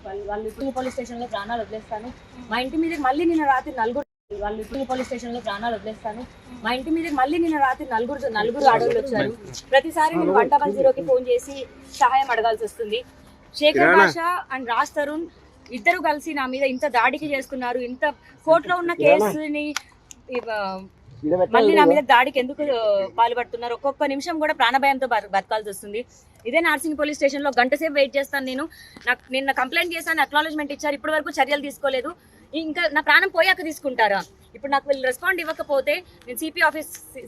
వాళ్ళు ఇప్పుడు పోలీస్ స్టేషన్లో ప్రాణాలు వదిలేస్తాను. మా ఇంటి మీద మళ్ళీ నిన్న రాత్రి నలుగురు వాళ్ళు ఇప్పుడు పోలీస్ స్టేషన్లో ప్రాణాలు వదిలేస్తాను. మా ఇంటి మీద మళ్ళీ నిన్న రాత్రి నలుగురు ఆడవాళ్ళు వచ్చారు. ప్రతిసారి నేను 100కి ఫోన్ చేసి సహాయం అడగాల్సి వస్తుంది. శేఖర్ భాషా అండ్ రాజ్ తరుణ్ ఇద్దరు కలిసి నా మీద ఇంత దాడికి చేస్తున్నారు. ఇంత కోర్టులో ఉన్న కేసుని మళ్ళీ నా మీద దాడికి ఎందుకు పాల్పడుతున్నారు? ఒక్కొక్క నిమిషం కూడా ప్రాణభయంతో బతకాల్సి వస్తుంది. ఇదే నార్సింగ్ పోలీస్ స్టేషన్లో గంట సేపు వెయిట్ చేస్తాను. నాకు నిన్న కంప్లైంట్ చేశాను, అక్నాలెడ్జ్మెంట్ ఇచ్చారు, ఇప్పటి వరకు చర్యలు తీసుకోలేదు. ఇంకా నా ప్రాణం పోయాక తీసుకుంటారా? ఇప్పుడు నాకు వీళ్ళు రెస్పాండ్ ఇవ్వకపోతే నేను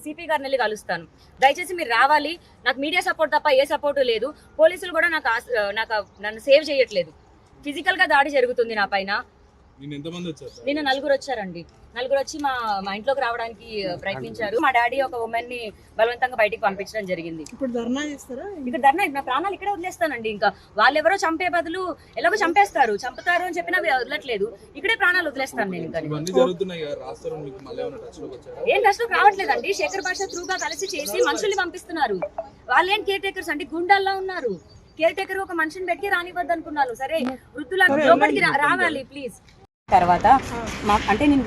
సిపి గారిని వెళ్ళి కలుస్తాను. దయచేసి మీరు రావాలి. నాకు మీడియా సపోర్ట్ తప్ప ఏ సపోర్టు లేదు. పోలీసులు కూడా నన్ను సేవ్ చేయట్లేదు. ఫిజికల్గా దాడి జరుగుతుంది నా పైన. నిన్న నలుగురు వచ్చారండి. నలుగురు వచ్చి మా ఇంట్లోకి రావడానికి ప్రయత్నించారు. మా డాడీ ఒక ఉమెన్ ని బలవంతంగా బయటికి పంపించడం జరిగింది. ఇప్పుడు ధర్నా చేస్తారా? ఇక్కడ ధర్నా, నా ప్రాణాలు ఇక్కడే వదిలేస్తానండి. ఇంకా వాళ్ళెవరో చంపే బదులు ఎలాగో చంపుతారు అని చెప్పినా వదలట్లేదు. ఇక్కడే ప్రాణాలు వదిలేస్తాను నేను. ఏం టచ్లోకి రావట్లేదండి. శేఖర్ భాష త్రూగా కలిసి చేసి మనుషుల్ని పంపిస్తున్నారు. వాళ్ళేం కేర్ టేకర్స్ అండి, గుండాల్లా ఉన్నారు. కేర్ టేకర్ ఒక మనిషిని పెట్టి రానివ్వద్దు అనుకున్నారు. సరే, వృద్ధుల లోపలికి రావాలి ప్లీజ్. తర్వాత అంటే నేను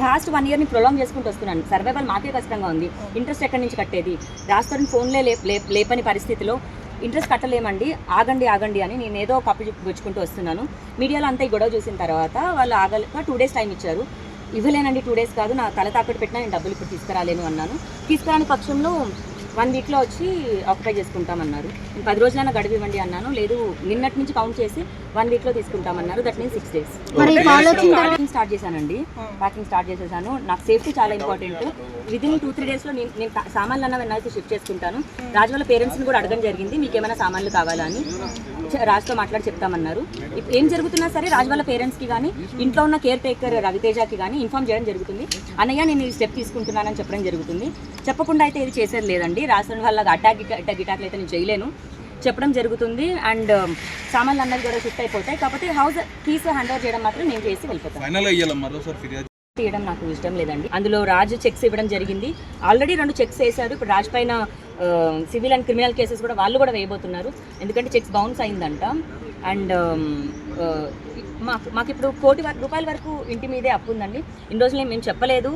లాస్ట్ 1 year ప్రొలాంగ్ చేసుకుంటూ వస్తున్నాను. సర్వైవల్ మాకే కష్టంగా ఉంది. ఇంట్రెస్ట్ ఎక్కడి నుంచి కట్టేది? రాస్తారని ఫోన్లే లేపని పరిస్థితిలో ఇంట్రెస్ట్ కట్టలేమండి, ఆగండి అని నేను ఏదో కప్పు పుచ్చుకుంటూ వస్తున్నాను. మీడియాలో అంతా ఈ గొడవ చూసిన తర్వాత వాళ్ళు ఆగలేక 2 days టైం ఇచ్చారు. ఇవ్వలేనండి, 2 days కాదు, నా తల తాకట్టు పెట్టినా నేను డబ్బులు ఇప్పుడు తీసుకురాలేను అన్నాను. తీసుకురాని పక్షంలో 1 weekలో వచ్చి ఆక్యుపై చేసుకుంటామన్నారు. నేను 10 రోజులైనా గడువు ఇవ్వండి అన్నాను. లేదు, నిన్నటి నుంచి కౌంట్ చేసి 1 weekలో తీసుకుంటామన్నారు. That means 6 days. Packing start చేశానండి. ప్యాకింగ్ స్టార్ట్ చేసేసాను. నాకు సేఫ్టీ చాలా ఇంపార్టెంట్. విదిన్ 2-3 daysలో నేను సామాన్లు అన్న వెన్నాల్సి షిఫ్ట్ చేసుకుంటాను. రాజు వాళ్ళ పేరెంట్స్ని కూడా అడగడం జరిగింది, మీకు ఏమైనా సామాన్లు కావాలా అని. రాజుతో మాట్లాడి చెప్తామన్నారు. ఏం జరుగుతున్నా సరే రాజు వాళ్ళ పేరెంట్స్కి కానీ ఇంట్లో ఉన్న కేర్ టేకర్ రవితేజకి కానీ ఇన్ఫార్మ్ చేయడం జరుగుతుంది. అన్నయ్య నేను ఈ స్టెప్ తీసుకుంటున్నానని చెప్పడం జరుగుతుంది. చెప్పకుండా అయితే ఇది చేసేది లేదండి. రాజు వాళ్ళ అటాక్లు అయితే నేను చేయలేను, చెప్పడం జరుగుతుంది. అండ్ సామాన్లు అన్నది కూడా షిఫ్ట్ అయిపోతాయి. కాకపోతే హౌస్ కీస్ హ్యాండ్ ఓవర్ చేయడం మాత్రం నేను చేసి వెళ్ళిపోతాను. తీయడం నాకు ఇష్టం లేదండి. అందులో రాజు చెక్స్ ఇవ్వడం జరిగింది. ఆల్రెడీ 2 చెక్స్ వేశారు. ఇప్పుడు రాజు పైన సివిల్ అండ్ క్రిమినల్ కేసెస్ కూడా వాళ్ళు కూడా వేయబోతున్నారు. ఎందుకంటే చెక్స్ బౌన్స్ అయిందంట. అండ్ మాకు ఇప్పుడు ₹1 కోటి వరకు ఇంటి మీదే అప్పు ఉందండి. ఇన్ని రోజులు మేము చెప్పలేదు,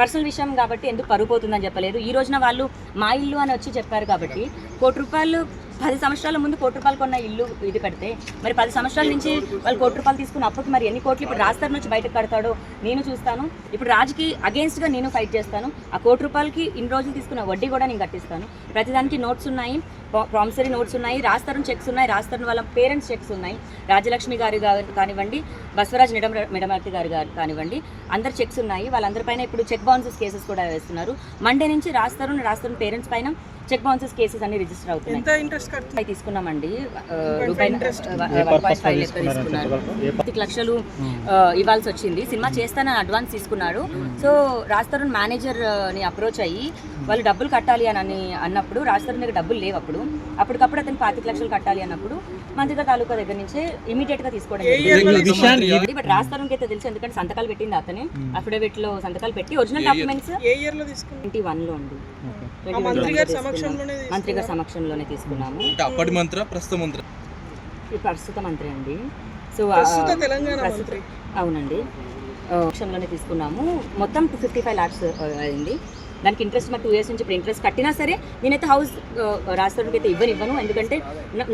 పర్సనల్ విషయం కాబట్టి ఎందుకు పరుగు పోతుందని చెప్పలేదు. ఈ రోజున వాళ్ళు మా ఇల్లు అని వచ్చి చెప్పారు కాబట్టి ₹1 కోటి 10 సంవత్సరాల ముందు ₹1 కోటి కొన్న ఇల్లు ఇది పెడితే మరి 10 సంవత్సరాల నుంచి వాళ్ళు ₹1 కోటి తీసుకున్న అప్పుడు మరి ఎన్ని కోట్లు ఇప్పుడు రాజధాని నుంచి బయటకు కడతాడో నేను చూస్తాను. ఇప్పుడు రాజుకి అగేన్స్ట్గా నేను ఫైట్ చేస్తాను. ఆ ₹1 కోటికి ఇన్ని రోజులు తీసుకున్న వడ్డీ కూడా నేను కట్టిస్తాను. ప్రతిదానికి నోట్స్ ఉన్నాయి, ప్రామిసరీ నోట్స్ ఉన్నాయి, రాజధాని చెక్స్ ఉన్నాయి, రాజధాని వాళ్ళ పేరెంట్స్ చెక్స్ ఉన్నాయి. రాజలక్ష్మి గారు కానివ్వండి, బసవరాజ్ మిడమర్తి గారు కానివ్వండి, అందరు చెక్స్ ఉన్నాయి. వాళ్ళందరిపైన ఇప్పుడు చెక్ బౌన్సెస్ కేసెస్ కూడా వేస్తున్నారు. మండే నుంచి రాజధాని పేరెంట్స్ పైన చెక్ బౌన్సెస్ కేసెస్ అన్ని రిజిస్టర్ అవుతున్నాయి. తీసుకున్నామండి. ₹1.5 లక్షలు తీసుకున్నారు. 10 లక్షలు ఇవ్వాల్సి వచ్చింది. సినిమా చేస్తానని అడ్వాన్స్ తీసుకున్నాడు. సో రాజధాని మేనేజర్ని అప్రోచ్ అయ్యి వాళ్ళు డబ్బులు కట్టాలి అని అన్నప్పుడు రాజధాని దగ్గర డబ్బులు లేవు. అప్పటికప్పుడు అతను 25 లక్షలు కట్టాలి అన్నప్పుడు మంత్రిగా తాలూకా దగ్గర నుంచే ఇమీడియట్ గా తీసుకోవడం. బట్ రాజధానికి అయితే తెలుసు, ఎందుకంటే సంతకాలు పెట్టింది అతనే. అఫిడవిట్ లో సంతకాలు పెట్టి ఒరిజినల్ డాక్యుమెంట్స్ 21లో అండి. మంత్రి గారి సమక్షంలోనే తీసుకున్నాము. ప్రస్తుత మంత్రి అండి. సో అవునండి, సమక్షంలోనే తీసుకున్నాము. మొత్తం 55 lakhs అయింది. దానికి ఇంట్రెస్ట్ మరి 2 years నుంచి ఇప్పుడు ఇంట్రెస్ట్ కట్టినా సరే నేనైతే హౌస్ రాష్ట్రానికి అయితే ఇవ్వను. ఎందుకంటే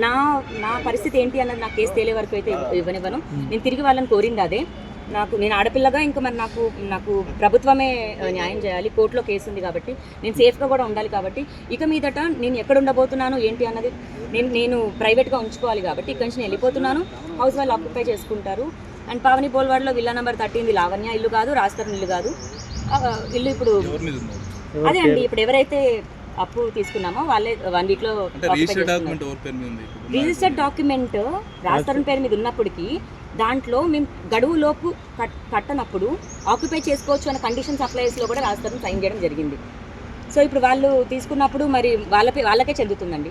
నా పరిస్థితి ఏంటి అన్నది నా కేసు తేలే వరకు అయితే ఇవ్వనివ్వను. నేను తిరిగి వాళ్ళని కోరింది అదే. నేను ఆడపిల్లగా ఇంకా మరి నాకు ప్రభుత్వమే న్యాయం చేయాలి. కోర్టులో కేసు ఉంది కాబట్టి నేను సేఫ్గా కూడా ఉండాలి. కాబట్టి ఇక మీదట నేను ఎక్కడ ఉండబోతున్నాను ఏంటి అన్నది నేను ప్రైవేట్గా ఉంచుకోవాలి. కాబట్టి ఇక్కడ నుంచి నేను వెళ్ళిపోతున్నాను. హౌస్ వాళ్ళు ఆక్యుపై చేసుకుంటారు. అండ్ పావని బోల్వాడ్లో విల్లా నెంబర్ 13 లావణ్య ఇల్లు కాదు, రాజధాని ఇల్లు కాదు. ఇల్లు ఇప్పుడు అదే అండి. ఇప్పుడు ఎవరైతే అప్పు తీసుకున్నామో వాళ్ళే 1 weekలో రిజిస్టర్డ్ డాక్యుమెంట్ రాజధాని పేరు మీద ఉన్నప్పటికీ దాంట్లో మేము గడువు లోపు కట్టనప్పుడు ఆక్యుపై చేసుకోవచ్చు అనే కండిషన్స్ అప్లైస్లో కూడా రాజధాని సైన్ చేయడం జరిగింది. సో ఇప్పుడు వాళ్ళు తీసుకున్నప్పుడు మరి వాళ్ళకే చెందుతుందండి.